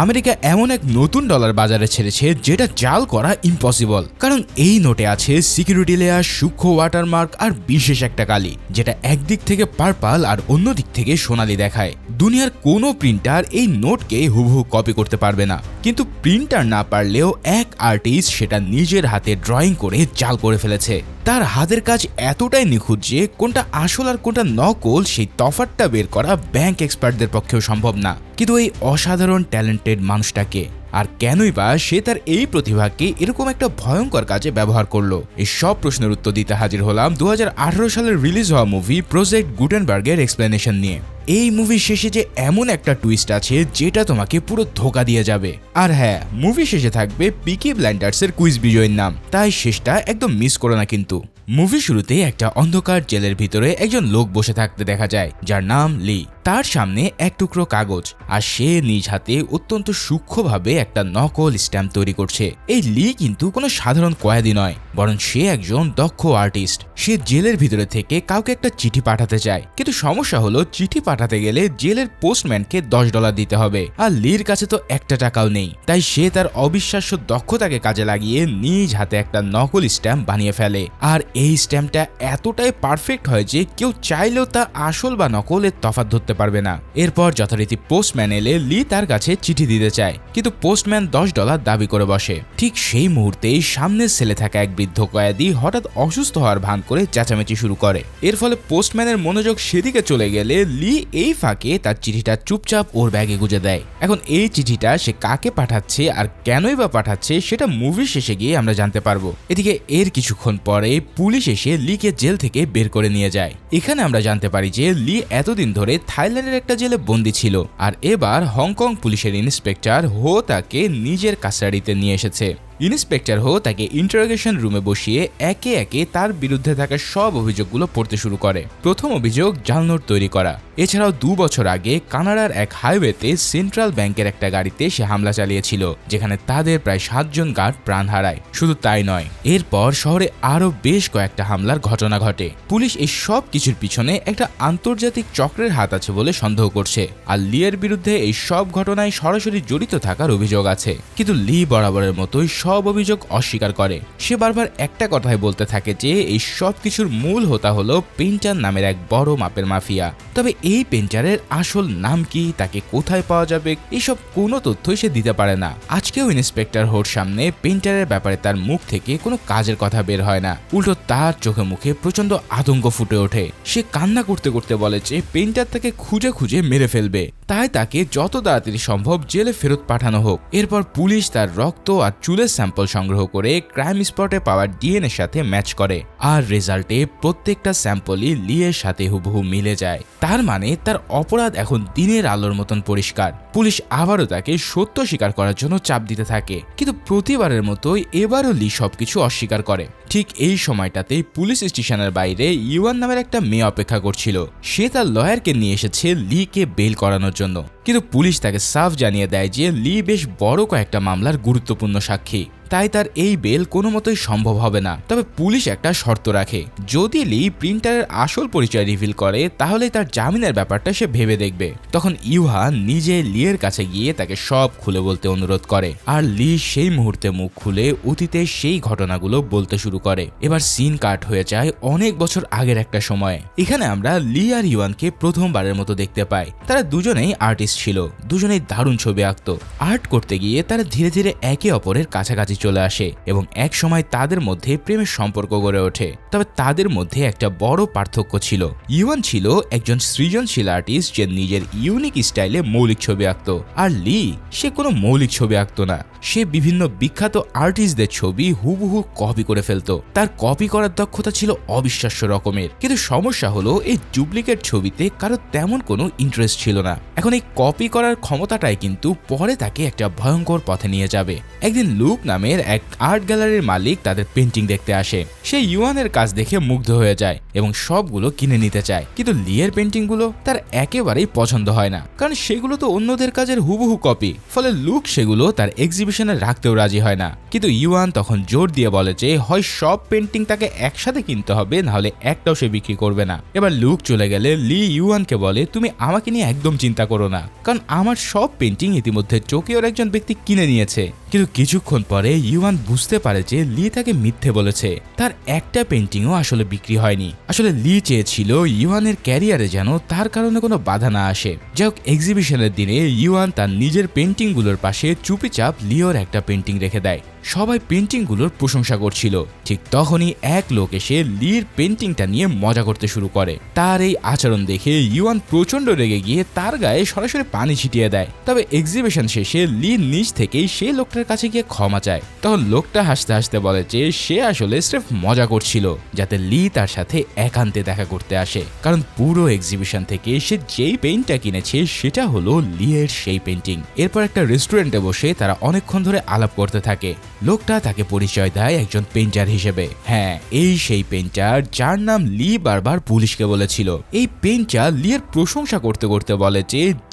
America এমন এক নতুন ডলার বাজারে ছেড়েছে যেটা জাল করা ইম্পসিবল, কারণ এই নোটে আছে সিকিউরিটি লেয়ার, সূক্ষ্ম ওয়াটারমার্ক আর বিশেষ একটা কালি, যেটা একদিক থেকে পার্পল আর অন্য দিক থেকে সোনালি দেখায়। দুনিয়ার কোনো প্রিন্টার এই নোটকে হুবহু কপি করতে পারবে না, কিন্তু প্রিন্টার না পারলেও এক আর্টিস্ট সেটা নিজের হাতে ড্রয়িং করে জাল করে ফেলেছে। তার হাতের কাজ এতটাই নিখুঁত যে কোনটা আসল আর কোনটা নকল সেই তফাৎটা বের করা ব্যাংক এক্সপার্টদের পক্ষেও সম্ভব না। কিন্তু এই অসাধারণ ট্যালেন্টেড মানুষটাকে আর কেনই বা সে তার এই প্রতিভাকে এরকম একটা ভয়ঙ্কর কাজে ব্যবহার করলো, এই সব প্রশ্নের উত্তর দিতে হাজির হলাম 2018 সালে রিলিজ হওয়া মুভি প্রজেক্ট গুটেনবার্গের এক্সপ্লেনেশন নিয়ে। এই মুভির শেষে যে এমন একটা টুইস্ট আছে যেটা তোমাকে পুরো ধোকা দিয়ে যাবে। আর হ্যাঁ, মুভি শেষে থাকবে পিকি ব্লাইন্ডার্সের কুইজ বিজয়ীর নাম, তাই শেষটা একদম মিস করো না কিন্তু। মুভি শুরুতে একটা অন্ধকার জেলের ভিতরে একজন লোক বসে থাকতে দেখা যায় যার নাম লি। তার সামনে এক টুকরো কাগজ আর সে নিজ হাতে অত্যন্ত সূক্ষ্মভাবে একটা নকল স্ট্যাম্প তৈরি করছে। এই লি কিন্তু কোনো সাধারণ কয়েদি নয়, বরং সে একজন দক্ষ আর্টিস্ট। সে জেলের ভিতরে থেকে কাউকে একটা চিঠি পাঠাতে চায়, কিন্তু সমস্যা হলো চিঠি পাঠাতে গেলে জেলের পোস্টম্যানকে $10 দিতে হবে, আর লির কাছে তো একটা টাকাও নেই। তাই সে তার অবিশ্বাস্য দক্ষতাকে কাজে লাগিয়ে নিজ হাতে একটা নকল স্ট্যাম্প বানিয়ে ফেলে। আর এই স্ট্যাম্পটা এতটাই পারফেক্ট হয় যে কেউ চাইলেও তা আসল বা নকলের তফাৎ ধরতে পারবে না। এরপর যথারীতি পোস্টম্যান এলে লি তার কাছে চিঠি দিতে চায়, কিন্তু পোস্টম্যান $10 দাবি করে বসে। ঠিক সেই মুহূর্তেই সামনের সেলে থাকা এক বৃদ্ধ কয়েদি হঠাৎ অসুস্থ হওয়ার ভান করে চেঁচামেচি শুরু করে। এর ফলে পোস্টম্যানের মনোযোগ সেদিকে চলে গেলে লি এই ফাঁকে তার চিঠিটা চুপচাপ ওর ব্যাগে গুজে দেয়। এখন এই চিঠিটা সে কাকে পাঠাচ্ছে আর কেনই বা পাঠাচ্ছে সেটা মুভির শেষে গিয়ে আমরা জানতে পারবো। এদিকে এর কিছুক্ষণ পরে পুলিশ এসে লিকে জেল থেকে বের করে নিয়ে যায়। এখানে আমরা জানতে পারি যে লি এতদিন ধরে থাইল্যান্ডের একটা জেলে বন্দী ছিল, আর এবার হংকং পুলিশের ইন্সপেক্টর হো তাকে নিজের কাস্টাডিতে নিয়ে এসেছে। ইন্সপেক্টর হো তাকে ইন্টারোগেশন রুমে বসিয়ে একে একে তার বিরুদ্ধে থাকা সব অভিযোগগুলো পড়তে শুরু করে। প্রথম অভিযোগ জাল নোট তৈরি করা। এছাড়াও 2 বছর আগে কানাডার এক হাইওয়েতে সেন্ট্রাল ব্যাংকের একটা গাড়িতে সে হামলা চালিয়েছিল, যেখানে তাদের প্রায় 7 জন গার্ড প্রাণ হারায়। শুধু তাই নয়, এরপর শহরে আরো বেশ কয়েকটা হামলার ঘটনা ঘটে। পুলিশ এই সব কিছুর পিছনে একটা আন্তর্জাতিক চক্রের হাত আছে বলে সন্দেহ করছে, আর লিয়ের বিরুদ্ধে এই সব ঘটনায় সরাসরি জড়িত থাকার অভিযোগ আছে। কিন্তু লি বরাবরের মতোই সব অভিযোগ অস্বীকার করে। সে বারবার একটা কথাই বলতে থাকে যে এই সব কিছুর মূল হোতা হলো পেইন্টার নামের এক বড় মাপের মাফিয়া। তবে এই পেইন্টারের আসল নাম কি, তাকে কোথায় পাওয়া যাবে, এসব কোনো তথ্যই সে দিতে পারে না। আজকেও ইন্সপেক্টর হোর সামনে পেইন্টারের ব্যাপারে তার মুখ থেকে কোনো কাজের কথা বের হয় না, উল্টো তার চোখে মুখে প্রচন্ড আতঙ্ক ফুটে ওঠে। সে কান্না করতে করতে বলে যে পেইন্টার তাকে খুঁজে খুঁজে মেরে ফেলবে, তাই তাকে যত তাড়াতাড়ি সম্ভব জেলে ফেরত পাঠানো হোক। এরপর পুলিশ তার রক্ত আর চুলের স্যাম্পল সংগ্রহ করে ক্রাইম স্পটে পাওয়া ডিএনএর সাথে ম্যাচ করে, আর রেজাল্টে প্রত্যেকটা স্যাম্পলই লিয়ের সাথে হুবহু মিলে যায়। তার মানে তার অপরাধ এখন দিনের আলোর মতন পরিষ্কার। পুলিশ আবারও তাকে সত্য স্বীকার করার জন্য চাপ দিতে থাকে, কিন্তু প্রতিবারের মতোই এবারও লি সবকিছু অস্বীকার করে। ঠিক এই সময়টাতে পুলিশ স্টেশনের বাইরে ইউয়ান নামের একটা মেয়ে অপেক্ষা করছিল। সে তার লয়ারকে নিয়ে এসেছে লিকে বেল করানোর জন্য, কিন্তু পুলিশ তাকে সাফ জানিয়ে দেয় যে লি বেশ বড় কয়েকটা মামলার গুরুত্বপূর্ণ সাক্ষী, তাই তার এই বেল কোনো মতোই সম্ভব হবে না। তবে পুলিশ একটা শর্ত রাখে, যদি লি প্রিন্টারের আসল পরিচয় রিভিল করে তাহলে তার জামিনের ব্যাপারটা সে ভেবে দেখবে। তখন ইউহান নিজে লিয়ের কাছে গিয়ে তাকে সব খুলে বলতে অনুরোধ করে, আর লি সেই মুহূর্তে মুখ খুলে অতীতে সেই ঘটনাগুলো বলতে শুরু করে। এবার সিন কাট হয়ে যায় অনেক বছর আগের একটা সময়ে। এখানে আমরা লি আর ইউয়ানকে প্রথমবারের মতো দেখতে পাই। তারা দুজনেই আর্টিস্ট ছিল, দুজনেই দারুণ ছবি আঁকতো। আর্ট করতে গিয়ে তারা ধীরে ধীরে একে অপরের কাছাকাছি চলে আসে এবং এক সময় তাদের মধ্যে প্রেমের সম্পর্ক গড়ে ওঠে। তবে তাদের মধ্যে একটা বড় পার্থক্য ছিল। ইউয়ান ছিল একজন সৃজনশীল আর্টিস্ট যে নিজের ইউনিক স্টাইলে মৌলিক ছবি আঁকতো, আর লি সে কোনো মৌলিক ছবি আঁকতো না। সে বিভিন্ন বিখ্যাত আর্টিস্টদের ছবি হুবহু কপি করে ফেলতো। তার কপি করার দক্ষতা ছিল অবিশ্বাস্য রকমের, কিন্তু সমস্যা হলো এই ডুপ্লিকেট ছবিতে কারো তেমন কোনো ইন্টারেস্ট ছিল না। এখন এই কপি করার ক্ষমতাটাই কিন্তু পরে তাকে একটা ভয়ঙ্কর পথে নিয়ে যাবে। একদিন লুক নামের এক আর্ট গ্যালারির মালিক তাদের পেন্টিং দেখতে আসে। সে ইউয়ানের কাজ দেখে মুগ্ধ হয়ে যায় এবং সবগুলো কিনে নিতে চায়, কিন্তু লিয়ের পেন্টিংগুলো তার একেবারেই পছন্দ হয় না, কারণ সেগুলো তো অন্যদের কাজের হুবহু কপি। ফলে লুক সেগুলো তার এক্সিবিশন এক্সিবিশনে রাখতেও রাজি হয় না, কিন্তু ইউয়ান তখন জোর দিয়ে বলে যে হয় সব পেন্টিং তাকে একসাথে কিনতে হবে, নাহলে একটাও সে বিক্রি করবে না। এবার লুক চলে গেলে লি ইউয়ানকে বলে, তুমি আমাকে নিয়ে একদম চিন্তা করো না, কারণ আমার সব পেন্টিং ইতিমধ্যে টোকিওর একজন ব্যক্তি কিনে নিয়েছে। কিন্তু কিছুক্ষণ পরে ইউয়ান বুঝতে পারে যে লি তাকে মিথ্যে বলেছে, তার একটা পেন্টিংও আসলে বিক্রি হয়নি। আসলে লি চেয়েছিল ইউয়ানের ক্যারিয়ারে যেন তার কারণে কোনো বাধা না আসে। যাই হোক, এক্সিবিশনের দিনে ইউয়ান তার নিজের পেন্টিংগুলোর পাশে চুপিচাপ লিওর একটা পেন্টিং রেখে দেয়। সবাই পেন্টিংগুলোর প্রশংসা করছিল, ঠিক তখনই এক লোক এসে লির পেন্টিংটা নিয়ে মজা করতে শুরু করে। তার এই আচরণ দেখে ইউয়ান প্রচন্ড রেগে গিয়ে তার গায়ে সরাসরি পানি ছিটিয়ে দেয়। তবে এক্সিবিশন শেষে লি নিজ থেকেই সেই লোকটার কাছে গিয়ে ক্ষমা চায়। তখন লোকটা হাসতে হাসতে বলে যে সে আসলে স্রেফ মজা করছিল, যাতে লি তার সাথে একান্তে দেখা করতে আসে, কারণ পুরো এক্সিবিশন থেকে সে যেই পেইন্টটা কিনেছে সেটা হলো লিয়ের সেই পেন্টিং। এরপর একটা রেস্টুরেন্টে বসে তারা অনেকক্ষণ ধরে আলাপ করতে থাকে। লোকটা তাকে পরিচয় দেয় একজন পেইন্টার হিসেবে। হ্যাঁ, এই সেই পেইন্টার যার নাম লি বারবার পুলিশকে বলেছিল। এই পেইন্টার লিয়ের প্রশংসা করতে করতে বলে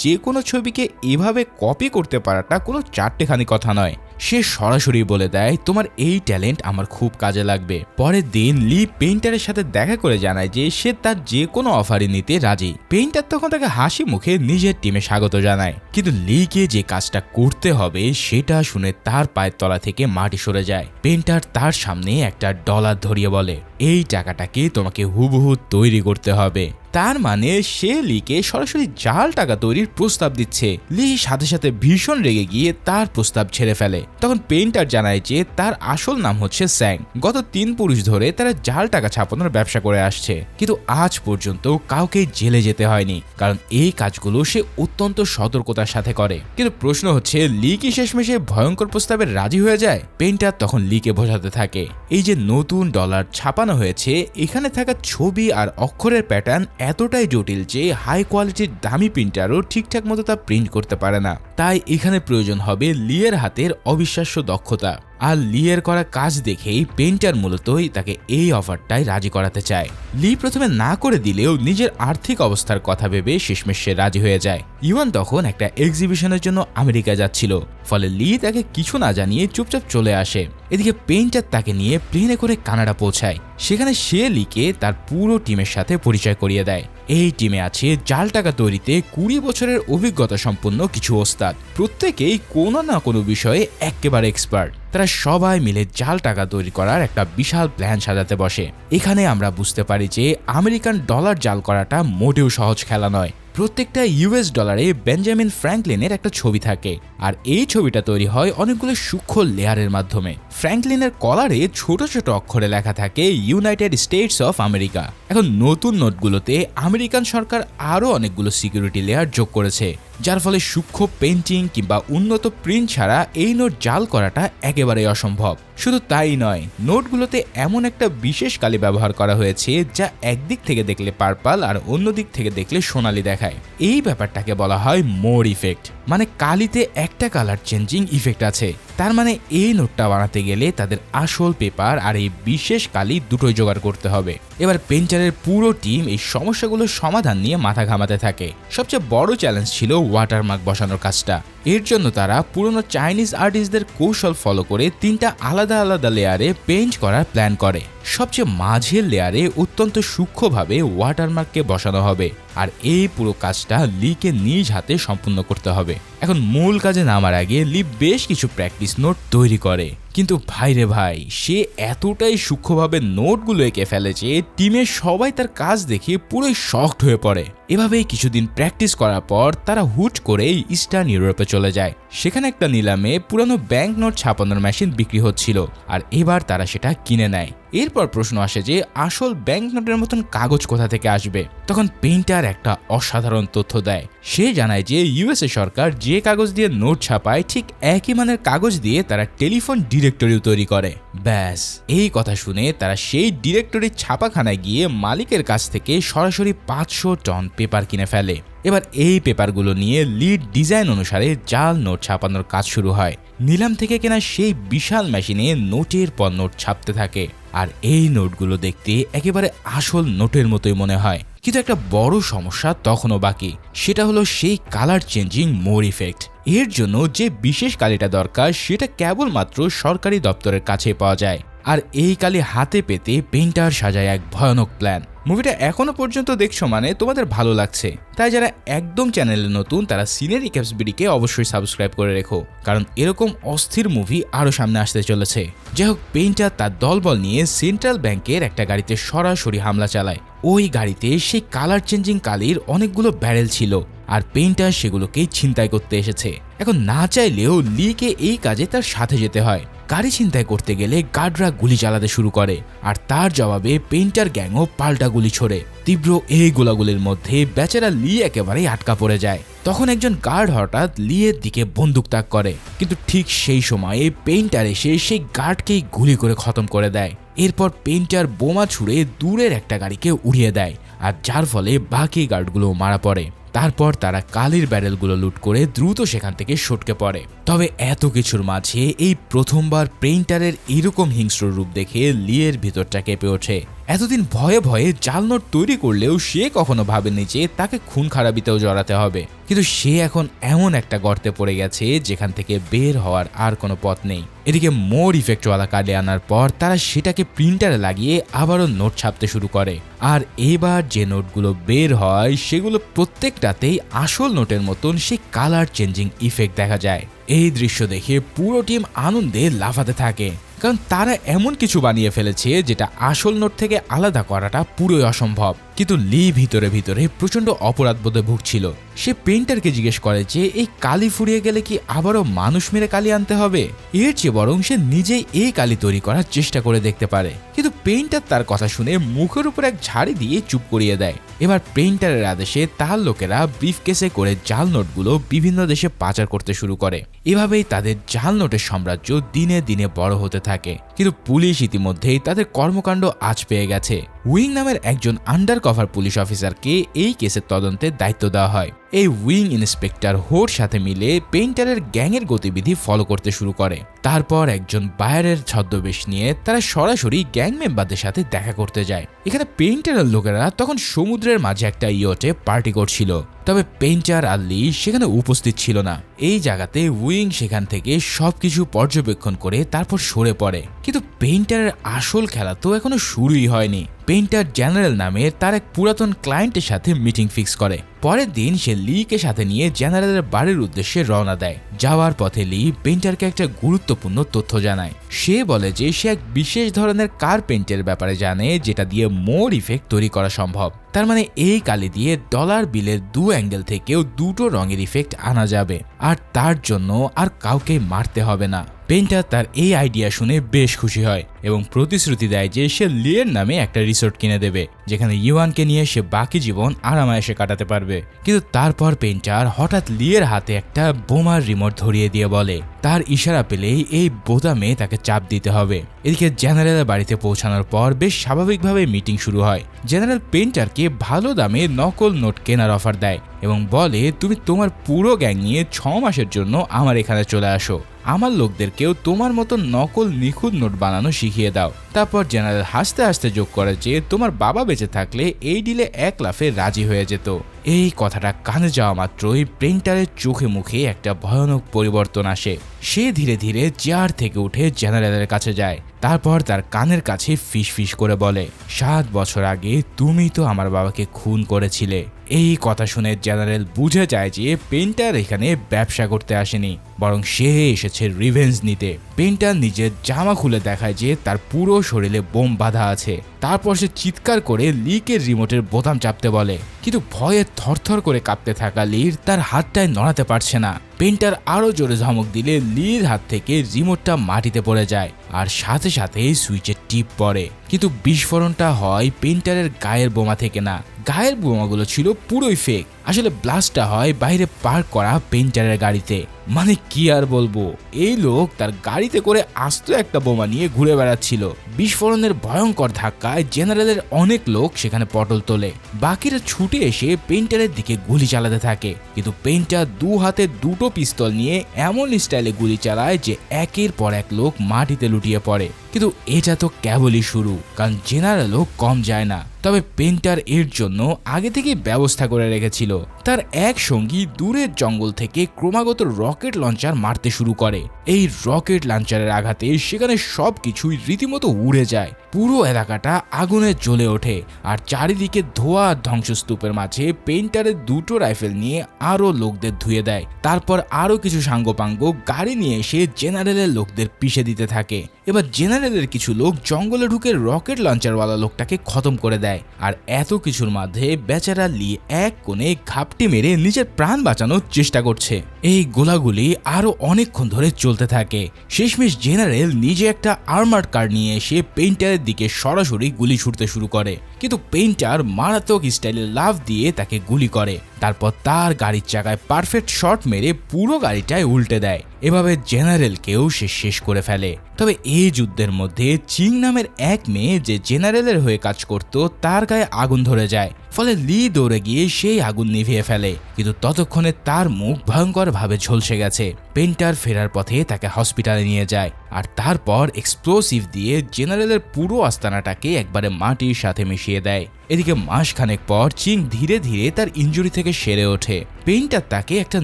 যে কোনো ছবিকে এভাবে কপি করতে পারাটা কোনো চারটেখানি কথা নয়। সে সরাসরি বলে দেয়, তোমার এই ট্যালেন্ট আমার খুব কাজে লাগবে। পরের দিন লি পেইন্টারের সাথে দেখা করে জানায় যে সে তার যে কোনো অফারই নিতে রাজি। পেইন্টার তখন তাকে হাসি মুখে নিজের টিমে স্বাগত জানায়, কিন্তু লিকে যে কাজটা করতে হবে সেটা শুনে তার পায়ের তলা থেকে মাটি সরে যায়। পেইন্টার তার সামনে একটা ডলার ধরিয়ে বলে, এই টাকাটাকে তোমাকে হুবহু তৈরি করতে হবে। তার মানে সে লিকে সরাসরি জাল টাকা তৈরির প্রস্তাব দিচ্ছে। লি সাথে সাথে ভীষণ রেগে গিয়ে তার প্রস্তাব ছেড়ে ফেলে। তখন পেইন্টার জানায় যে তার আসল নাম হচ্ছে স্যাং। গত 3 পুরুষ ধরে তারা জাল টাকা ছাপানোর ব্যবসা করে আসছে, কিন্তু আজ পর্যন্ত কাউকে জেলে যেতে হয়নি, কারণ এই কাজগুলো সে অত্যন্ত সতর্কতার সাথে করে। কিন্তু প্রশ্ন হচ্ছে, লি কি শেষমেশে ভয়ঙ্কর প্রস্তাবে রাজি হয়ে যায়? পেইন্টার তখন লিকে বোঝাতে থাকে, এই যে নতুন ডলার ছাপানো হয়েছে, এখানে থাকা ছবি আর অক্ষরের প্যাটার্ন এতটাই জটিল যে হাই কোয়ালিটির দামি প্রিন্টারও ঠিকঠাক মতো তা প্রিন্ট করতে পারে না। তাই এখানে প্রয়োজন হবে লিয়ের হাতের অবিশ্বাস্য দক্ষতা। আর লিয়ের করা কাজ দেখেই পেইন্টার মূলতই তাকে এই অফারটাই রাজি করাতে চায়। লি প্রথমে না করে দিলেও নিজের আর্থিক অবস্থার কথা ভেবে শেষমেশ সে রাজি হয়ে যায়। ইউয়ান তখন একটা এক্সিবিশনের জন্য আমেরিকা যাচ্ছিল, ফলে লি তাকে কিছু না জানিয়ে চুপচাপ চলে আসে। এদিকে পেইন্টার তাকে নিয়ে প্লেনে করে কানাডা পৌঁছায়। সেখানে সে লিকে তার পুরো টিমের সাথে পরিচয় করিয়ে দেয়। এই টিমে আছে জাল টাকা তৈরিতে 20 বছরের অভিজ্ঞতা সম্পন্ন কিছু ওস্তাদ। প্রত্যেকেই কোনো না কোনো বিষয়ে একেবারে এক্সপার্ট। তারা সবাই মিলে জাল টাকা তৈরি করার একটা বিশাল প্ল্যান সাজাতে বসে। এখানে আমরা বুঝতে পারি যে আমেরিকান ডলার জাল করাটা মোটেও সহজ খেলা নয়। প্রত্যেকটা ইউএস ডলারে বেঞ্জামিন ফ্র্যাঙ্কলিনের একটা ছবি থাকে, আর এই ছবিটা তৈরি হয় অনেকগুলো সূক্ষ্ম লেয়ারের মাধ্যমে। ফ্র্যাঙ্কলিনের কলারে ছোট ছোট অক্ষরে লেখা থাকে ইউনাইটেড স্টেটস অফ আমেরিকা। এখন নতুন নোটগুলোতে আমেরিকান সরকার আরও অনেকগুলো সিকিউরিটি লেয়ার যোগ করেছে, যার ফলে সূক্ষ্ম পেইন্টিং কিংবা উন্নত প্রিন্ট ছাড়া এই নোট জাল করাটা একেবারেই অসম্ভব। শুধু তাই নয়, নোটগুলোতে এমন একটা বিশেষ কালি ব্যবহার করা হয়েছে যা একদিক থেকে দেখলে পার্পল আর অন্য দিক থেকে দেখলে সোনালি দেখায়। এই ব্যাপারটাকে বলা হয় মোর ইফেক্ট, মানে কালিতে একটা কালার চেঞ্জিং ইফেক্ট আছে। তার মানে এই নোটটা বানাতে গেলে তাদের আসল পেপার আর এই বিশেষ কালি দুটোই জোগাড় করতে হবে। এবার পেইন্টারের পুরো টিম এই সমস্যাগুলোর সমাধান নিয়ে মাথা ঘামাতে থাকে। সবচেয়ে বড় চ্যালেঞ্জ ছিল ওয়াটারমার্ক বসানোর কাজটা। এর জন্য তারা পুরনো চাইনিজ আর্টিস্টদের কৌশল ফলো করে 3টা আলাদা আলাদা লেয়ারে পেইন্ট করার প্ল্যান করে। সবচেয়ে মাঝের লেয়ারে অত্যন্ত সূক্ষ্মভাবে ওয়াটারমার্ককে বসানো হবে, আর এই পুরো কাজটা লিকে নিজ হাতে সম্পূর্ণ করতে হবে। এখন মূল কাজে নামার আগে লি বেশ কিছু প্র্যাকটিস নোট তৈরি করে, কিন্তু ভাইরে ভাই, সে এতটাই সূক্ষ্মভাবে নোটগুলো এঁকে ফেলে যে টিমের সবাই তার কাজ দেখে পুরোই শকড হয়ে পড়ে। এভাবেই কিছুদিন প্র্যাকটিস করার পর তারা হুট করে ইস্টার্ন ইউরোপে চলে যায়। সেখানে একটা নিলামে পুরানো ব্যাংক নোট ছাপানোর মেশিন বিক্রি হচ্ছিল, আর এবার তারা সেটা কিনে নেয়। এরপর প্রশ্ন আসে যে আসল ব্যাংক নোটের মতন কাগজ কোথা থেকে আসবে। তখন পেইন্টার একটা অসাধারণ তথ্য দেয়। সে জানায় যে ইউএসএ সরকার যে কাগজ দিয়ে নোট ছাপায় ঠিক একই মানের কাগজ দিয়ে তারা টেলিফোন ডিরেক্টরিও তৈরি করে। ব্যাস, এই কথা শুনে তারা সেই ডিরেক্টরির ছাপাখানায় গিয়ে মালিকের কাছ থেকে সরাসরি 500 টন পেপার কিনে ফেলে। এবার এই পেপারগুলো নিয়ে লিড ডিজাইন অনুসারে জাল নোট ছাপানোর কাজ শুরু হয়। নিলাম থেকে কেনা সেই বিশাল মেশিনে নোটের পর নোট ছাপতে থাকে, আর এই নোটগুলো দেখতে একেবারে আসল নোটের মতোই মনে হয়। কিন্তু একটা বড় সমস্যা তখনও বাকি, সেটা হলো সেই কালার চেঞ্জিং মোর ইফেক্ট। এর জন্য যে বিশেষ কালিটা দরকার সেটা কেবলমাত্র সরকারি দপ্তরের কাছে পাওয়া যায়, আর এই কালি হাতে পেতে পেইন্টার সাজায় এক ভয়ানক প্ল্যান। মুভিটা এখনো পর্যন্ত দেখছো মানে তোমাদের ভালো লাগছে, তাই যারা একদম চ্যানেলে নতুন তারা সিনে রিক্যাপস বিডিকে অবশ্যই সাবস্ক্রাইব করে রেখো, কারণ এরকম অস্থির মুভি আরো সামনে আসতে চলেছে। যাই হোক, পেইন্টার তার দলবল নিয়ে সেন্ট্রাল ব্যাংকের একটা গাড়িতে সরাসরি হামলা চালায়। ওই গাড়িতে সেই কালার চেঞ্জিং কালির অনেকগুলো ব্যারেল ছিল, আর পেইন্টার সেগুলোকেই ছিনতাই করতে এসেছে। এখন না চাইলেও লিকে এই কাজে তার সাথে যেতে হয়। গাড়ি ছিনতাই করতে গেলে গার্ডরা গুলি চালাতে শুরু করে, আর তার জবাবে পেইন্টার গ্যাংও পাল্টা গুলি ছোড়ে। তীব্র এই গোলাগুলির মধ্যে বেচারা লি একেবারেই আটকা পড়ে যায়। তখন একজন গার্ড হঠাৎ লিয়ের দিকে বন্দুক তাক করে, কিন্তু ঠিক সেই সময়ে পেইন্টার এসে সেই গার্ডকেই গুলি করে খতম করে দেয়। এরপর পেইন্টার বোমা ছুড়ে দূরের একটা গাড়িকে উড়িয়ে দেয়, আর যার ফলে বাকি গার্ডগুলো মারা পড়ে। তারপর তারা কালির ব্যারেলগুলো লুট করে দ্রুত সেখান থেকে সটকে পড়ে। তবে এত কিছুর মাঝে এই প্রথমবার পেইন্টারের এরকম হিংস্র রূপ দেখে লিয়ের ভিতরটা কেঁপে ওঠে। এতদিন ভয়ে ভয়ে জাল নোট তৈরি করলেও সে কখনো ভাবেনি যে তাকে খুন খারাপিতেও জড়াতে হবে, কিন্তু সে এখন এমন একটা গর্তে পড়ে গেছে যেখান থেকে বের হওয়ার আর কোনো পথ নেই। এদিকে মোর ইফেক্টওয়ালা কার্ডে আনার পর তারা সেটাকে প্রিন্টারে লাগিয়ে আবারও নোট ছাপতে শুরু করে, আর এবার যে নোটগুলো বের হয় সেগুলো প্রত্যেকটাতেই আসল নোটের মতন সেই কালার চেঞ্জিং ইফেক্ট দেখা যায়। এই দৃশ্য দেখে পুরো টিম আনন্দে লাফাতে থাকে, কারণ তারা এমন কিছু বানিয়ে ফেলেছে যেটা আসল নোট থেকে আলাদা করাটা পুরোই অসম্ভব। কিন্তু লি ভিতরে ভিতরে প্রচন্ড অপরাধবোধে ভুগছিল। সে পেইন্টারকে জিজ্ঞেস করে যে এই কালি ফুরিয়ে গেলে কি আবারও মানুষ মেরে কালি আনতে হবে, এর চেয়ে বরং সে নিজেই এই কালি তৈরি করার চেষ্টা করে দেখতে পারে। কিন্তু পেইন্টার তার কথা শুনে মুখের উপর এক ঝাড়ি দিয়ে চুপ করিয়ে দেয়। এবার পেইন্টারের আদেশে তার লোকেরা ব্রিফকেসে করে জাল নোটগুলো বিভিন্ন দেশে পাচার করতে শুরু করে। এভাবেই তাদের জাল নোটের সাম্রাজ্য দিনে দিনে বড় হতে থাকে। কিন্তু পুলিশ ইতিমধ্যেই তাদের কর্মকাণ্ড আঁচ পেয়ে গেছে। উইং নামের একজন আন্ডার কভার পুলিশ অফিসারকে এই কেসের তদন্তের দায়িত্ব দেওয়া হয়। এই উইং ইন্সপেক্টর হোর সাথে মিলে পেইন্টারের গ্যাংয়ের গতিবিধি ফলো করতে শুরু করে। তারপর একজন বায়ারের ছদ্মবেশ নিয়ে তারা সরাসরি গ্যাং মেম্বারদের সাথে দেখা করতে যায়। এখানে পেইন্টারের লোকেরা তখন সমুদ্রের মাঝে একটা ইয়টে পার্টি করছিল, তবে পেইন্টার আর লি সেখানে উপস্থিত ছিল না। এই জায়গাতে উইং সেখান থেকে সবকিছু পর্যবেক্ষণ করে তারপর সরে পড়ে। কিন্তু পেইন্টারের আসল খেলা তো এখনো শুরুই হয়নি। পেইন্টার জেনারেল নামের তার এক পুরাতন ক্লায়েন্টের সাথে মিটিং ফিক্স করে। পরের দিন সে লিকে সাথে নিয়ে জেনারেলের বাড়ির উদ্দেশ্যে রওনা দেয়। যাওয়ার পথে লি পেইন্টারকে একটা গুরুত্বপূর্ণ তথ্য জানায়। সে বলে যে সে এক বিশেষ ধরনের কার পেইন্টের ব্যাপারে জানে যেটা দিয়ে মোর ইফেক্ট তৈরি করা সম্ভব। তার মানে এই কালি দিয়ে ডলার বিলের দু অ্যাঙ্গেল থেকেও দুটো রঙের ইফেক্ট আনা যাবে, আর তার জন্য আর কাউকে মারতে হবে না। পেইন্টার তার এই আইডিয়া শুনে বেশ খুশি হয় এবং প্রতিশ্রুতি দেয় যে সে লিয়ের নামে একটা রিসোর্ট কিনে দেবে, যেখানে ইউয়ানকে নিয়ে সে বাকি জীবন আরামায়েশে কাটাতে পারবে। কিন্তু তারপর পেইন্টার হঠাৎ লিয়ের হাতে একটা বোমার রিমোট ধরিয়ে দিয়ে বলে তার ইশারা পেলেই এই বোতামে তাকে চাপ দিতে হবে। এদিকে জেনারেলের বাড়িতে পৌঁছানোর পর বেশ স্বাভাবিকভাবে মিটিং শুরু হয়। জেনারেল পেইন্টারকে ভালো দামে নকল নোট কেনার অফার দেয় এবং বলে তুমি তোমার পুরো গ্যাং নিয়ে 6 মাসের জন্য আমার এখানে চলে আসো, আমার লোকদেরকেও তোমার মতো নকল নিখুঁত নোট বানানো শিখিয়ে দাও। তারপর জেনারেল হাসতে হাসতে যোগ করে যে তোমার বাবা বেঁচে থাকলে এই ডিলে এক লাফে রাজি হয়ে যেত। এই কথাটা কানে যাওয়া মাত্রই পেইন্টারের চোখে মুখে একটা ভয়ানক পরিবর্তন আসে। সে ধীরে ধীরে চেয়ার থেকে উঠে জেনারেলের কাছে যায়। তারপর তার কানের কাছে ফিস ফিস করে বলে 7 বছর আগে তুমি তো আমার বাবাকে খুন করেছিলে। এই কথা শুনে জেনারেল বুঝে যায় যে পেইন্টার এখানে ব্যবসা করতে আসেনি, বরং সে এসেছে রিভেঞ্জ নিতে। পেইন্টার নিজের জামা খুলে দেখায় যে তার পুরো শরীরে বোম বাঁধা আছে। তারপর সে চিৎকার করে লিকের রিমোটের বোতাম চাপতে বলে, কিন্তু ভয়ে থরথর করে কাঁপতে থাকা লির তার হাতটায় নড়াতে পারছে না। পেইন্টার আরো জোরে ধমক দিলে লির হাত থেকে রিমোটটা মাটিতে পড়ে যায়, আর সাথে সাথে সুইচের টিপ পড়ে। কিন্তু বিস্ফোরণটা হয় পেইন্টারের গায়ের বোমা থেকে না, গায়ের বোমাগুলো ছিল পুরোই ফেক। আসলে ব্লাস্টটা হয় বাইরে পার্ক করা পেইন্টারের গাড়িতে। মানে কি আর বলবো, এই লোক তার গাড়িতে করে আস্ত একটা বোমা নিয়ে ঘুরে বেড়াচ্ছিল। বিস্ফোরণের ভয়ঙ্কর ধাক্কায় জেনারেলের অনেক লোক সেখানে পটল তোলে। বাকিরা ছুটে এসে পেইন্টারের দিকে গুলি চালাতে থাকে, কিন্তু পেইন্টার 2 হাতে 2টো পিস্তল নিয়ে এমন স্টাইলে গুলি চালায় যে একের পর এক লোক মাটিতে লুটিয়ে পড়ে। কিন্তু এটা তো কেবলই শুরু, কারণ জেনারেলও কম যায় না। তবে পেন্টার এর জন্য আগে থেকেই ব্যবস্থা করে রেখেছিল। তার এক সঙ্গী দূরের জঙ্গল থেকে ক্রমাগত রকেট লঞ্চার মারতে শুরু করে। এই রকেট লঞ্চারের আঘাতে সেখানে সবকিছুই রীতিমতো উড়ে যায়। পুরো এলাকাটা আগুনে জ্বলে ওঠে আর চারিদিকে ধোঁয়া আর ধ্বংসস্তূপের মাঝে পেন্টারের দুটো রাইফেল নিয়ে আরো লোকদের ধুয়ে দেয়। তারপর আরো কিছু সাঙ্গপাঙ্গ গাড়ি নিয়ে এসে জেনারেলের লোকদের পিষে দিতে থাকে। এবার জেনারেলের কিছু লোক জঙ্গলে ঢুকে রকেট লঞ্চারওয়ালা লোকটাকে খতম করে দেয়। আর এত কিছুর মাঝে বেচারা লি এক কোণে ঘাপটি মেরে নিজের প্রাণ বাঁচানোর চেষ্টা করছে। এই গোলাগুলি আরো অনেকক্ষণ ধরে চলতে থাকে। শেষমেশ জেনারেল নিজে একটা আর্মার্ড কার নিয়ে এসে পেইন্টারের দিকে সরাসরি গুলি ছুটতে শুরু করে, কিন্তু পেইন্টার মারাত্মক স্টাইলে লাফ দিয়ে তাকে গুলি করে। তারপর তার গাড়ির চাকায় পারফেক্ট শট মেরে পুরো গাড়িটায় উল্টে দেয়। এভাবে জেনারেলকেও সে শেষ করে ফেলে। তবে এই যুদ্ধের মধ্যে চিং নামের এক মেয়ে যে জেনারেলের হয়ে কাজ করত তার গায়ে আগুন ধরে যায়। ফলে লি দৌড়ে গিয়ে সেই আগুন নিভিয়ে ফেলে, কিন্তু ততক্ষণে তার মুখ ভয়ঙ্করভাবে ঝলসে গেছে। পেন্টার ফেরার পথে তাকে হসপিটালে নিয়ে যায় আর তারপর এক্সপ্লোসিভ দিয়ে জেনারেলের পুরো আস্তানাটাকে একবারে মাটির সাথে মিশিয়ে দেয়। এদিকে মাসখানেক পর চিং ধীরে ধীরে তার ইনজুরি থেকে সেরে ওঠে। পেইন্টার তাকে একটা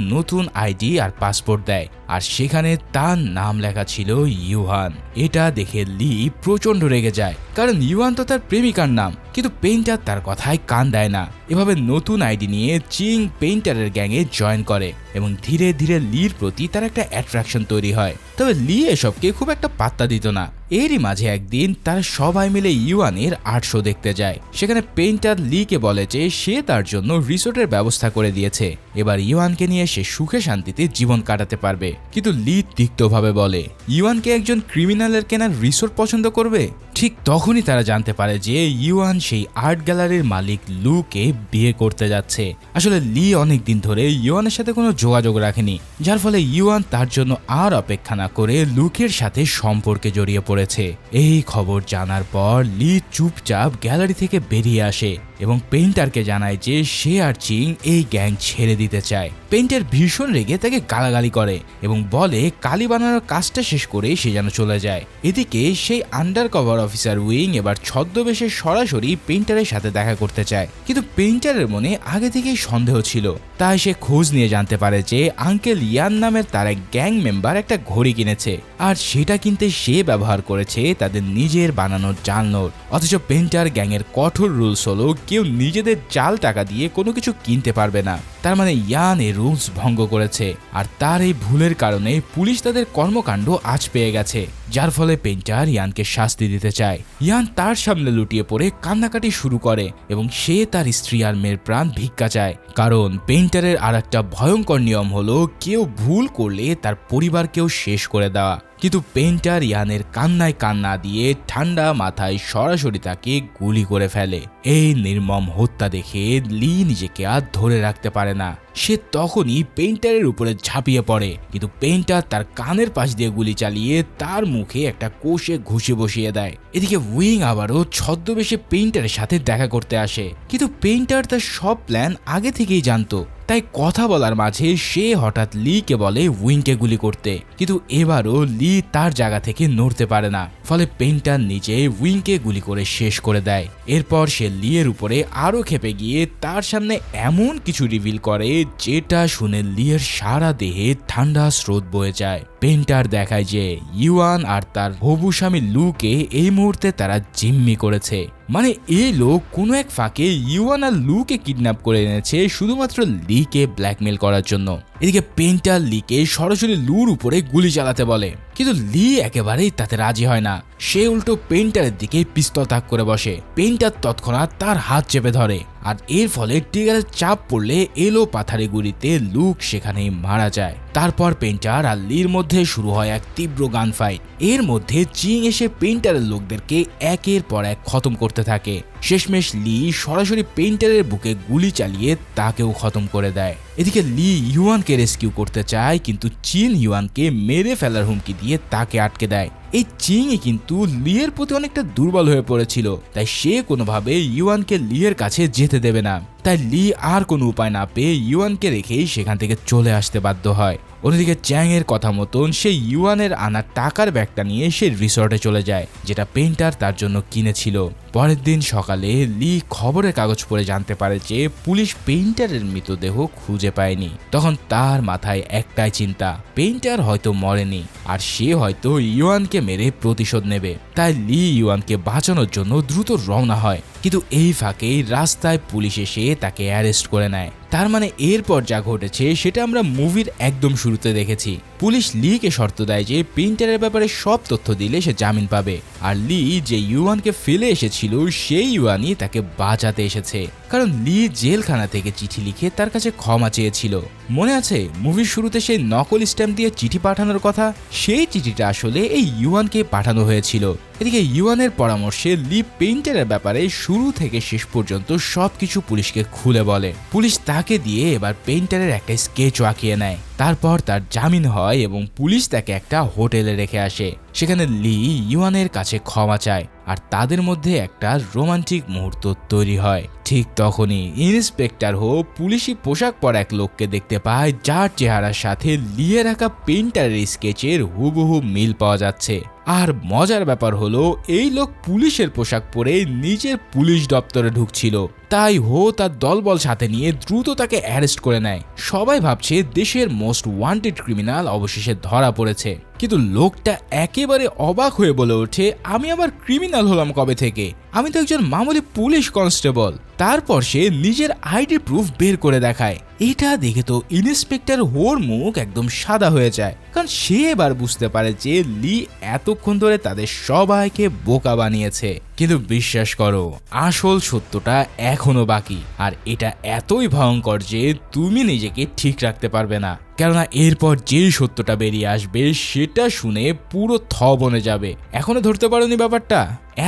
নতুন আইডি আর পাসপোর্ট দেয় আর সেখানে তার নাম লেখা ছিল ইউহান। এটা দেখে লি প্রচন্ড রেগে যায়, কারণ ইউহান তো তার প্রেমিকার নাম, কিন্তু পেইন্টার তার কথায় কান দেয় না। এভাবে নতুন আইডি নিয়ে চিং পেইন্টারের গ্যাংয়ে জয়েন করে এবং ধীরে ধীরে লির প্রতি তার একটা অ্যাট্রাকশন তৈরি হয়। তবে লি এসবকে খুব একটা পাত্তা দিত না। এরই মাঝে একদিন তারা সবাই মিলে ইউয়ানের আর্ট শো দেখতে যায়। সেখানে পেইন্টার লিকে বলে যে সে তার জন্য রিসোর্টের ব্যবস্থা করে দিয়েছে, এবার ইউয়ানকে নিয়ে সে সুখে শান্তিতে জীবন কাটাতে পারবে। কিন্তু লি তিক্তভাবে বলে ইউয়ানকে একজন ক্রিমিনালের কেনার রিসোর্ট পছন্দ করবে। ঠিক তখনই তারা জানতে পারে যে ইউয়ান সেই আর্ট গ্যালারির মালিক লুকে বিয়ে করতে যাচ্ছে। আসলে লি অনেকদিন ধরে ইউয়ানের সাথে কোনো যোগাযোগ রাখেনি, যার ফলে ইউয়ান তার জন্য আর অপেক্ষা না করে লুকের সাথে সম্পর্কে জড়িয়ে পড়েছে। এই খবর জানার পর লি চুপচাপ গ্যালারি থেকে বেরিয়ে আসে এবং পেইন্টারকে জানায় যে সে আর চিং এই গ্যাং ছেড়ে দিতে চায়। পেইন্টার ভীষণ রেগে তাকে গালাগালি করে এবং বলে কালি বানানোর কাজটা শেষ করে সে যেন চলে যায়। এদিকে সেই আন্ডার কভার অফিসার উইং এবার ছদ্মবেশে সরাসরি পেইন্টারের সাথে দেখা করতে চায়, কিন্তু পেইন্টারের মনে আগে থেকেই সন্দেহ ছিল। তাই সে খোঁজ নিয়ে জানতে পারে যে আঙ্কেল ইয়ান নামের তার এক গ্যাং মেম্বার একটা ঘড়ি কিনেছে আর সেটা কিনতে সে ব্যবহার করেছে তাদের নিজের বানানোর জাল নোট। অথচ পেইন্টার গ্যাংয়ের কঠোর রুলস হলো কেউ নিজেদের জাল টাকা দিয়ে কোনো কিছু কিনতে পারবে না। তার মানে ইয়ান এই রুলস ভঙ্গ করেছে আর তার এই ভুলের কারণে পুলিশ তাদের কর্মকাণ্ড আজ পেয়ে গেছে, যার ফলে পেইন্টার ইয়ানকে শাস্তি দিতে চায়। ইয়ান তার সামনে লুটিয়ে পড়ে কান্নাকাটি শুরু করে এবং সে তার স্ত্রী আর মেয়ের প্রাণ ভিক্ষা চায়, কারণ পেইন্টারের আর একটা ভয়ঙ্কর নিয়ম হলো কেউ ভুল করলে তার পরিবারকেও শেষ করে দেওয়া। কিন্তু পেইন্টার ইয়ানের কান্নায় কান্না দিয়ে ঠান্ডা মাথায় সরাসরি তাকে গুলি করে ফেলে। এই নির্মম হত্যা দেখে লি নিজেকে আর ধরে রাখতে পারে না। সে তখনই পেইন্টারের উপরে ঝাঁপিয়ে পড়ে, কিন্তু পেইন্টার তার কানের পাশ দিয়ে গুলি চালিয়ে তার মুখে একটা কোষে ঘুষে বসিয়ে দেয়। এদিকে উইং আবারও ছদ্মবেশে পেইন্টারের সাথে দেখা করতে আসে, কিন্তু পেইন্টার তার সব প্ল্যান আগে থেকেই জানতো। তাই কথা বলার মাঝে সে হঠাৎ লিকে বলে উইংকে গুলি করতে, কিন্তু এবারও লি তার জায়গা থেকে নড়তে পারে না। ফলে পেইন্টার নিজে উইংকে গুলি করে শেষ করে দেয়। এরপর সে লিয়ের উপরে আরো খেপে গিয়ে তার সামনে এমন কিছু রিভিল করে যেটা শুনে লিয়ের সারা দেহে ঠান্ডা স্রোত বয়ে যায়। পেইন্টার দেখায় যে ইউয়ান আর তার হবু স্বামী লুকে এই মুহূর্তে তারা জিম্মি করেছে। মানে এই লোক কোনো এক ফাঁকে ইউয়ান আর লুকে কিডন্যাপ করে এনেছে শুধুমাত্র লিকে ব্ল্যাকমেল করার জন্য। এদিকে পেইন্টার লিকে সরাসরি লুর উপরে গুলি চালাতে বলে, কিন্তু লি একেবারেই তাতে রাজি হয় না। সে উল্টো পেইন্টারের দিকে পিস্তল তাক করে বসে। পেইন্টার তৎক্ষণাৎ তার হাত চেপে ধরে আর এর ফলে ট্রিগারের চাপ পড়লে এলো পাথারে গুলিতে লুক সেখানেই মারা যায়। তারপর পেইন্টার আর লির মধ্যে শুরু হয় এক তীব্র গান ফাইট। এর মধ্যে চিং এসে পেইন্টারের লোকদেরকে একের পর এক খতম করতে থাকে। শেষমেশ লি সরাসরি পেইন্টারের বুকে গুলি চালিয়ে তাকেও খতম করে দেয়। এদিকে লি ইউয়ানকে রেস্কিউ করতে চায়, কিন্তু চিন ইউয়ানকে মেরে ফেলার হুমকি দিয়ে তাকে আটকে দেয়। এই চিংই কিন্তু লিয়ের প্রতি অনেকটা দুর্বল হয়ে পড়েছিল, তাই সে কোনোভাবে ইউয়ানকে লিয়ের কাছে যেতে দেবে না। তাই লি আর কোনো উপায় না পেয়ে ইউয়ানকে রেখেই সেখান থেকে চলে আসতে বাধ্য হয়। অন্যদিকে চ্যাং এর কথা মতন সে ইউয়ানের আনা টাকার ব্যাগটা নিয়ে সে রিসর্টে চলে যায়, যেটা পেইন্টার তার জন্য কিনেছিল। পরের দিন সকালে লি খবরের কাগজ পড়ে জানতে পারে যে পুলিশ পেইন্টারের মৃতদেহ খুঁজে পায়নি। তখন তার মাথায় একটাই চিন্তা, পেইন্টার হয়তো মরেনি আর সে হয়তো ইউয়ানকে মেরে প্রতিশোধ নেবে। তাই লি ইউয়ানকে বাঁচানোর জন্য দ্রুত রওনা হয়, কিন্তু এই ফাঁকেই রাস্তায় পুলিশ এসে তাকে অ্যারেস্ট করে নেয়। তার মানে এরপর যা ঘটেছে সেটা আমরা মুভির একদম শুরুতে দেখেছি। পুলিশ লিকে শর্ত দেয় যে পেইন্টারের ব্যাপারে সব তথ্য দিলে সে জামিন পাবে, আর লি যে ইউয়ানকে ফেলে এসেছিল সেই ইউয়ানই তাকে বাঁচাতে এসেছে, কারণ লি জেলখানা থেকে চিঠি লিখে তার কাছে ক্ষমা চেয়েছিল। মনে আছে মুভির শুরুতে সেই নকল স্ট্যাম্প দিয়ে চিঠি পাঠানোর কথা? সেই চিঠিটা আসলে এই ইউয়ানকে পাঠানো হয়েছিল। এদিকে ইউয়ানের পরামর্শে লি পেইন্টারের ব্যাপারে শুরু থেকে শেষ পর্যন্ত সবকিছু পুলিশকে খুলে বলে। পুলিশ তাকে দিয়ে এবার পেইন্টারের একটা স্কেচও আঁকিয়ে নেয়। তারপর তার জামিন হয় এবং পুলিশ তাকে একটা হোটেলে রেখে আসে। সেখানে লি ইউয়ানের কাছে ক্ষমা চায় আর তাদের মধ্যে একটা রোমান্টিক মুহূর্ত তৈরি হয়। ঠিক তখনই ইন্সপেক্টর হো পুলিশি পোশাক পরা এক লোককে দেখতে পায়, যার চেহারার সাথে লিয়ে রাখা পেইন্টারের স্কেচের হুবহু মিল পাওয়া যাচ্ছে। আর মজার ব্যাপার হলো এই লোক পুলিশের পোশাক পরে নিজের পুলিশ দপ্তরে ঢুকছিল। তাই হো তার দলবল সাথে নিয়ে দ্রুত তাকে অ্যারেস্ট করে নেয়। সবাই ভাবছে দেশের মোস্ট ওয়ান্টেড ক্রিমিনাল অবশেষে ধরা পড়েছে, কিন্তু লোকটা একেবারে অবাক হয়ে বলে ওঠে, আমি আবার ক্রিমিনাল হলাম কবে থেকে? আমি তো একজন মামুলি পুলিশ কনস্টেবল। তারপর সে নিজের আইডি প্রুফ বের করে দেখায়। এটা দেখে তো ইন্সপেক্টর হোর মুখ একদম সাদা হয়ে যায়, কারণ সে এবার বুঝতে পারে যে লি এতক্ষণ ধরে তাদের সবাইকে বোকা বানিয়েছে। কিন্তু বিশ্বাস করো, আসল সত্যটা এখনো বাকি, আর এটা এতই ভয়ঙ্কর যে তুমি নিজেকে ঠিক রাখতে পারবে না। কেননা এরপর যে সত্যটা বেরিয়ে আসবে সেটা শুনে পুরো থ বনে যাবে। এখনো ধরতে পারোনি ব্যাপারটা?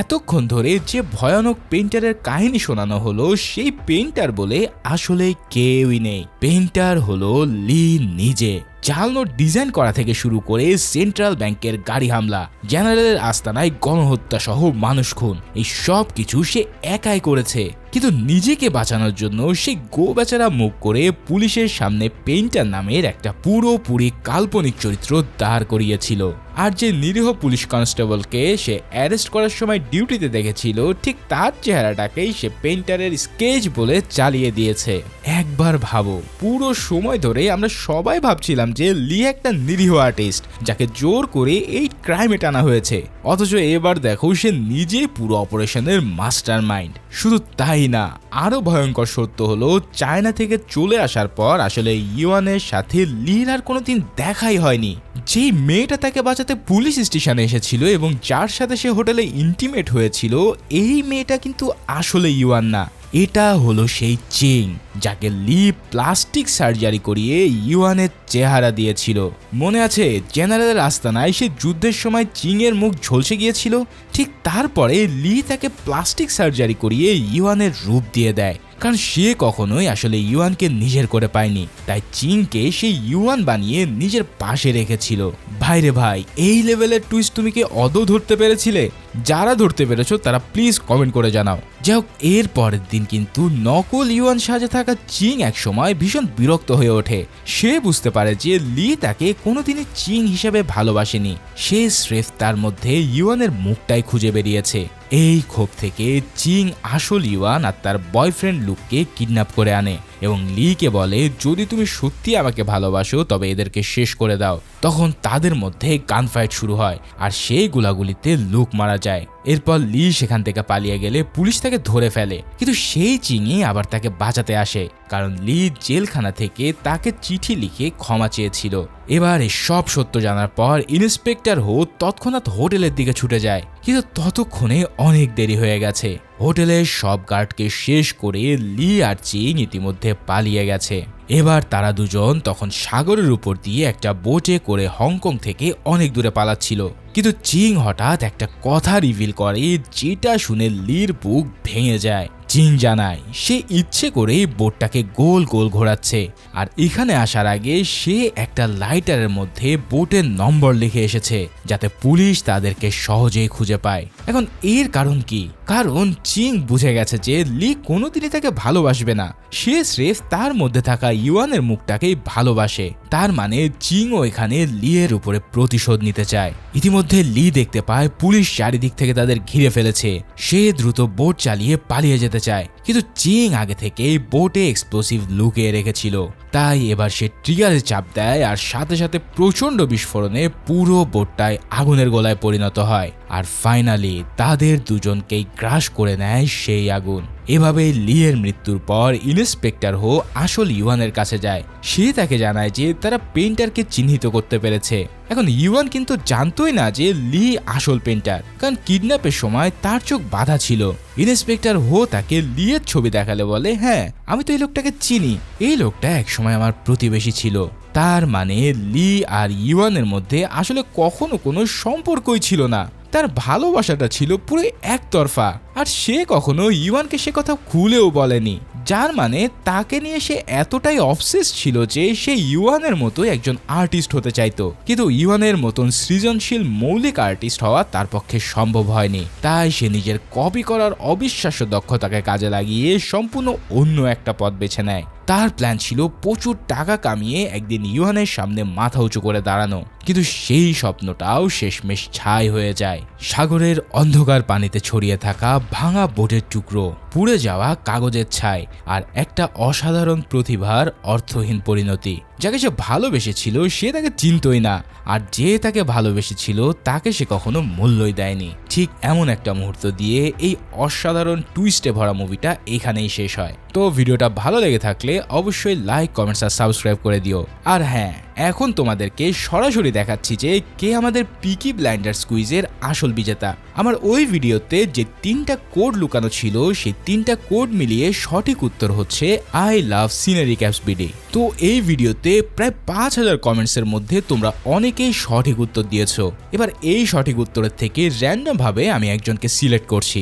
এতক্ষণ ধরে যে ভয়ানক পেইন্টারের কাহিনী শোনানো হলো, সেই পেইন্টার বলে আসলে কেউই নেই। পেইন্টার হলো লি নিজে। জাল নোট ডিজাইন করা থেকে শুরু করে সেন্ট্রাল ব্যাংকের গাড়ি হামলা, জেনারেলের আস্তানায় গণহত্যা সহ মানুষ খুন, এই সব কিছু সে একাই করেছে। কিন্তু নিজেকে বাঁচানোর জন্য সে গো বেচারা মুখ করে পুলিশের সামনে পেইন্টার নামের একটা পুরোপুরি কাল্পনিক চরিত্র দাঁড় করিয়েছিল। আর যে নিরীহ পুলিশ কনস্টেবলকে সে অ্যারেস্ট করার সময় ডিউটিতে দেখেছিল, ঠিক তার চেহারাটাকেই সে পেইন্টারের স্কেচ বলে চালিয়ে দিয়েছে। একবার ভাবো, পুরো সময় ধরে আমরা সবাই ভাবছিলাম যে লি একটা নিরীহ আর্টিস্ট যাকে জোর করে এই ক্রাইমে টানা হয়েছে, অথচ এবার দেখো সে নিজে পুরো অপারেশনের মাস্টার মাইন্ড। শুধু তাই না, আরো ভয়ঙ্কর সত্য হলো চায়না থেকে চলে আসার পর আসলে ইউয়ানের সাথে লির আর কোনোদিন দেখাই হয়নি। যেই মেয়েটা তাকে বাঁচাতে পুলিশ স্টেশনে এসেছিল এবং যার সাথে সে হোটেলে ইন্টিমেট হয়েছিল, এই মেয়েটা কিন্তু আসলে ইউয়ান না। এটা হলো সেই চিং, যাকে লি প্লাস্টিক সার্জারি করিয়ে ইউয়ানের চেহারা দিয়েছিল। মনে আছে জেনারেলের আস্তানায় সে যুদ্ধের সময় চিং এর মুখ ঝলসে গিয়েছিল? ঠিক তারপরে লি তাকে প্লাস্টিক সার্জারি করিয়ে ইউয়ানের রূপ দিয়ে দেয়, কারণ সে কখনোই আসলে ইউয়ানকে নিজের করে পায়নি। তাই চিংকে সে ইউয়ান বানিয়ে নিজের পাশে রেখেছিল। ভাইরে ভাই, এই লেভেলের টুইস্ট তুমি কি আদৌ ধরতে পেরেছিলে? যারা ধরতে পেরেছো তারা প্লিজ কমেন্ট করে জানাও। যাই হোক, এর পরের দিন কিন্তু নকল ইউয়ান সাজে থাকা চিং এক সময় ভীষণ বিরক্ত হয়ে ওঠে। সে বুঝতে পারে যে লি তাকে কোনোদিনই চিং হিসেবে ভালোবাসেনি। সে স্রেফ তার মধ্যে ইউয়ানের মুখটাই খুঁজে বেরিয়েছে। এই ক্ষোভ থেকে চিং আসল ইউয়ান আর তার বয়ফ্রেন্ড লুককে কিডন্যাপ করে আনে এবং লিকে বলে, যদি তুমি সত্যি আমাকে ভালোবাসো তবে এদেরকে শেষ করে দাও। তখন তাদের মধ্যে গানফাইট শুরু হয় আর সেই গোলাগুলিতে লুক মারা যায়। এরপর লি সেখান থেকে পালিয়ে গেলে পুলিশ তাকে ধরে ফেলে, কিন্তু সেই চিংই আবার তাকে বাঁচাতে আসে, কারণ লি জেলখানা থেকে তাকে চিঠি লিখে ক্ষমা চেয়েছিল। এবার এই সব সত্য জানার পর ইন্সপেক্টর হো তৎক্ষণাৎ হোটেলের দিকে ছুটে যায়, কিন্তু ততক্ষণে অনেক দেরি হয়ে গেছে। হোটেলের সব গার্ডকে শেষ করে লি আর চিং ইতিমধ্যে পালিয়ে গেছে। এবার তারা দুজন তখন সাগরের উপর দিয়ে একটা বোটে করে হংকং থেকে অনেক দূরে পালাচ্ছিল, কিন্তু চিং হঠাৎ একটা কথা রিভিল করে, যেটা শুনে লির বুক ভেঙে যায়। চিং জানায় সে ইচ্ছে করে বোটটাকে গোল গোল ঘোরাচ্ছে, আর এখানে আসার আগে সে একটা লাইটারের মধ্যে বোটের নম্বর লিখে এসেছে, যাতে পুলিশ তাদেরকে সহজেই খুঁজে পায়। এখন এর কারণ কি? কারণ চিং বুঝে গেছে যে লি কোনোদিনই তাকে ভালোবাসবে না। সে স্রেফ তার মধ্যে থাকা ইউয়ানের মুখটাকেই ভালোবাসে। তার মানে চিংও এখানে লিয়ের উপরে প্রতিশোধ নিতে চায়। ইতিমধ্যে লি দেখতে পায় পুলিশ চারিদিক থেকে তাদের ঘিরে ফেলেছে। সে দ্রুত বোট চালিয়ে পালিয়ে যেতে চায়, কিন্তু চিং আগে থেকেই বোটে এক্সপ্লোসিভ লুকিয়ে রেখেছিল। তাই এবার সে ট্রিগারে চাপ দেয় আর সাথে সাথে প্রচন্ড বিস্ফোরণে পুরো বোটটায় আগুনের গোলায় পরিণত হয়। আর ফাইনালি তাদের দুজনকেই গ্রাস করে নেয় সেই আগুন। এভাবে লিয়ের মৃত্যুর পর ইন্সপেক্টর হো আসল ইউয়ানের কাছে যায়। সে তাকে জানায় যে তারা পেইন্টারকে চিহ্নিত করতে পেরেছে। এখন ইউয়ান কিন্তু জানতোই না যে লি আসল পেইন্টার, কারণ কিডন্যাপের সময় তার চোখ বাঁধা ছিল। ইন্সপেক্টর হো তাকে লিয়ের ছবি দেখালে বলে, হ্যাঁ আমি তো এই লোকটাকে চিনি, এই লোকটা একসময় আমার প্রতিবেশী ছিল। তার মানে লি আর ইউয়ানের মধ্যে আসলে কখনো কোনো সম্পর্কই ছিল না। তার ভালোবাসাটা ছিল পুরো একতরফা, আর সে কখনো ইউয়ানকে সে কথা খুলেও বলেনি। যার মানে তাকে নিয়ে সে এতটাই অবসেস ছিল যে সে ইউয়ানের মতোই একজন আর্টিস্ট হতে চাইতো, কিন্তু ইউয়ানের মতন সৃজনশীল মৌলিক আর্টিস্ট হওয়া তার পক্ষে সম্ভব হয়নি। তাই সে নিজের কপি করার অবিশ্বাস্য দক্ষতাকে কাজে লাগিয়ে সম্পূর্ণ অন্য একটা পথ বেছে নেয়। তার প্ল্যান ছিল প্রচুর টাকা কামিয়ে একদিন ইউয়ানের সামনে মাথা উঁচু করে দাঁড়ানো, কিন্তু সেই স্বপ্নটাও শেষমেশ ছাই হয়ে যায়। সাগরের অন্ধকার পানিতে ছড়িয়ে থাকা ভাঙা বোটের টুকরো, পুড়ে যাওয়া কাগজের ছাই, আর একটা অসাধারণ প্রতিভার অর্থহীন পরিণতি। যাকে সে ভালোবেসেছিল সে তাকে চিনতই না, আর যে তাকে ভালোবেসেছিল তাকে সে কখনো মূল্যই দেয়নি। ঠিক এমন একটা মুহূর্ত দিয়ে এই অসাধারণ টুইস্টে ভরা মুভিটা এখানেই শেষ হয়। তো ভিডিওটা ভালো লেগে থাকলে অবশ্যই লাইক, কমেন্টস আর সাবস্ক্রাইব করে দিও। আর হ্যাঁ, এখন তোমাদেরকে সরাসরি দেখাচ্ছি যে কে আমাদের পিকি ব্লাইন্ডার্স কুইজের আসল বিজেতা। আমার ওই ভিডিওতে যে 3টা কোড লুকানো ছিল সেই 3টা কোড মিলিয়ে সঠিক উত্তর হচ্ছে I love scenery caps BD. তো এই ভিডিওতে প্রায় 5000 কমেন্টসের মধ্যে তোমরা অনেকেই সঠিক উত্তর দিয়েছো। এবার এই সঠিক উত্তরের থেকে র্যান্ডম ভাবে আমি একজনকে সিলেক্ট করছি।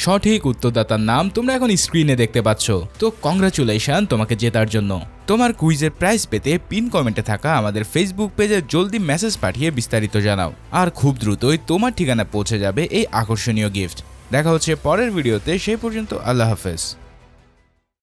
সঠিক উত্তরদাতার নাম তোমরা এখন স্ক্রিনে দেখতে পাচ্ছ। তো কংগ্রাচুলেশন তোমাকে জেতার জন্য। তোমার কুইজের প্রাইজ পেতে পিন কমেন্টে থাকা আমাদের ফেসবুক পেজে জলদি মেসেজ পাঠিয়ে বিস্তারিত জানাও, আর খুব দ্রুতই তোমার ঠিকানা পৌঁছে যাবে এই আকর্ষণীয় গিফট। দেখা হচ্ছে পরের ভিডিওতে, সেই পর্যন্ত আল্লাহ হাফেজ।